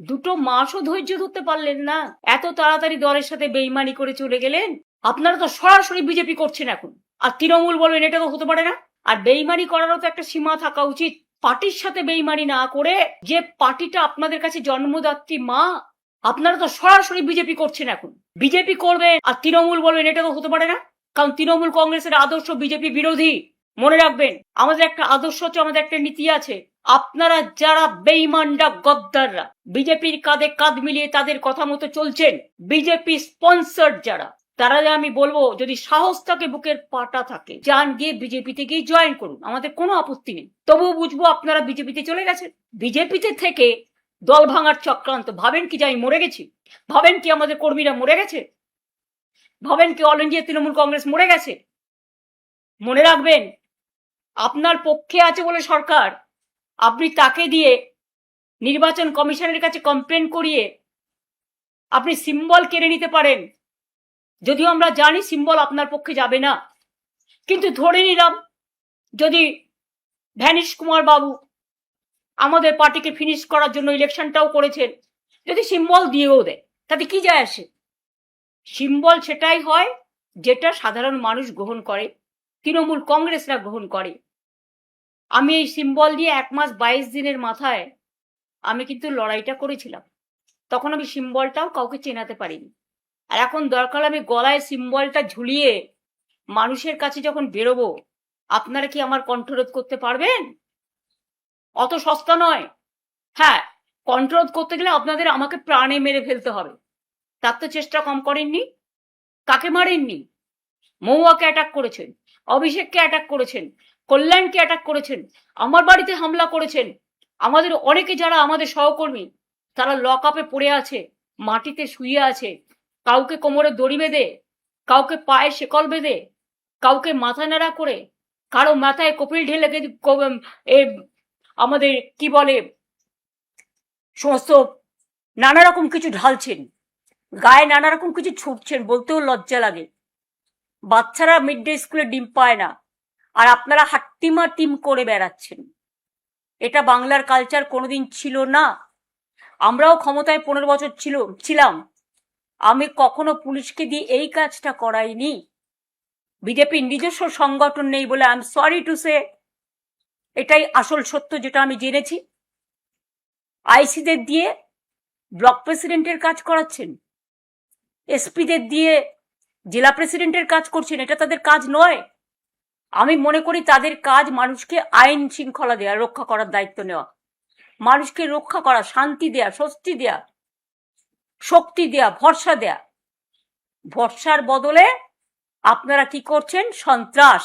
দুটো মাসও ধৈর্য ধরতে পারলেন না, এত তাড়াতাড়ি দলের সাথে বেইমানি করে চলে গেলেন। আপনারা তো সরাসরি বিজেপি করছেন এখন, আর তৃণমূল বলবেন, এটা তো হতে পারে না। আর বেইমানি করারও তো একটা সীমা থাকা উচিত। পার্টির সাথে বেইমানি না করে, যে পার্টিটা আপনাদের কাছে জন্মদাত্রী মা, আপনারা তো সরাসরি বিজেপি করছেন এখন। বিজেপি করবেন আর তৃণমূল বলবেন, এটা তো হতে পারে না। কারণ তৃণমূল কংগ্রেসের আদর্শ বিজেপি বিরোধী। মনে রাখবেন, আমাদের একটা আদর্শ আছে, আমাদের একটা নীতি আছে। আপনারা যারা বেইমানরা, গদ্দাররা, বিজেপির কাঁধে কাঁধ মিলিয়ে তাদের কথা মতো চলছেন, বিজেপি স্পন্সর যারা, তারা আমি বলবো, যদি সাহস থাকে, বুকের পাটা থাকে, যান গিয়ে বিজেপিতে গিয়ে জয়েন করুন, আমাদের কোনো আপত্তি নেই। তবুও বুঝবো আপনারা বিজেপিতে চলে গেছেন। বিজেপিতে থেকে দল ভাঙার চক্রান্ত। ভাবেন কি যে আমি মরে গেছি? ভাবেন কি আমাদের কর্মীরা মরে গেছে? ভাবেন কি অল ইন্ডিয়া তৃণমূল কংগ্রেস মরে গেছে? মনে রাখবেন, আপনার পক্ষে আছে বলে সরকার, আপনি তাকে দিয়ে নির্বাচন কমিশনের কাছে কমপ্লেন করিয়ে আপনি সিম্বল কেড়ে নিতে পারেন। যদিও আমরা জানি সিম্বল আপনার পক্ষে যাবে না, কিন্তু ধরে নিলাম যদি ভ্যানিশ কুমার বাবু আমাদের পার্টিকে ফিনিশ করার জন্য ইলেকশনটাও করেছেন, যদি সিম্বল দিয়েও দেয়, তাতে কি যায় আসে? সিম্বল সেটাই হয় যেটা সাধারণ মানুষ গ্রহণ করে, তৃণমূল কংগ্রেসরা গ্রহণ করে। আমি এই সিম্বল দিয়ে 1 মাস 22 দিনের মাথায় আমি কিন্তু লড়াইটা করেছিলাম। তখন আমি সিম্বলটাও কাউকে চেনাতে পারিনি। আর এখন দরকার আমি গলায় সিম্বলটা ঝুলিয়ে মানুষের কাছে যখন বেরোবো, আপনারা কি আমার কণ্ঠরোধ করতে পারবেন? অত সস্তা নয়। হ্যাঁ, কণ্ঠরোধ করতে গেলে আপনাদের আমাকে প্রাণে মেরে ফেলতে হবে। তার তো চেষ্টা কম করেননি। কাকে মারেননি? মহুয়াকে অ্যাটাক করেছেন, অভিষেককে অ্যাটাক করেছেন, কল্যাণকে অ্যাটাক করেছেন, আমার বাড়িতে হামলা করেছেন। আমাদের অনেকে যারা আমাদের সহকর্মী, তারা লক আপে পড়ে আছে, মাটিতে শুয়ে আছে। কাউকে কোমরে দড়ি বেঁধে, কাউকে পায়ে শেকল বেঁধে, কাউকে মাথা নাড়া করে, কারো মাথায় কপিল ঢেলে আমাদের কি বলে সমস্ত নানা রকম কিছু ঢালছেন, গায়ে নানা রকম কিছু ছুটছেন, বলতেও লজ্জা লাগে। বাচ্চারা মিড ডে স্কুলে ডিম পায় না, আর আপনারা হাট্টিমা টিম করে বেড়াচ্ছেন। এটা বাংলার কালচার কোনোদিন ছিল না। আমরাও ক্ষমতায় 15 বছর ছিলাম। আমি কখনো পুলিশকে দিয়ে এই কাজটা করাইনি। বিজেপির নিজস্ব সংগঠন নেই বলে I am sorry to say, এটাই আসল সত্য যেটা আমি জেনেছি। আইসিদের দিয়ে ব্লক প্রেসিডেন্টের কাজ করাচ্ছেন, এসপিদের দিয়ে জেলা প্রেসিডেন্টের কাজ করছেন। এটা তাদের কাজ নয়। আমি মনে করি তাদের কাজ মানুষকে আইন শৃঙ্খলা দেওয়া, রক্ষা করার দায়িত্ব নেওয়া, মানুষকে রক্ষা করা, শান্তি দেয়া, স্বস্তি দেয়া, শক্তি দেয়া, ভরসা দেয়া। ভরসার বদলে আপনারা কি করছেন? সন্ত্রাস।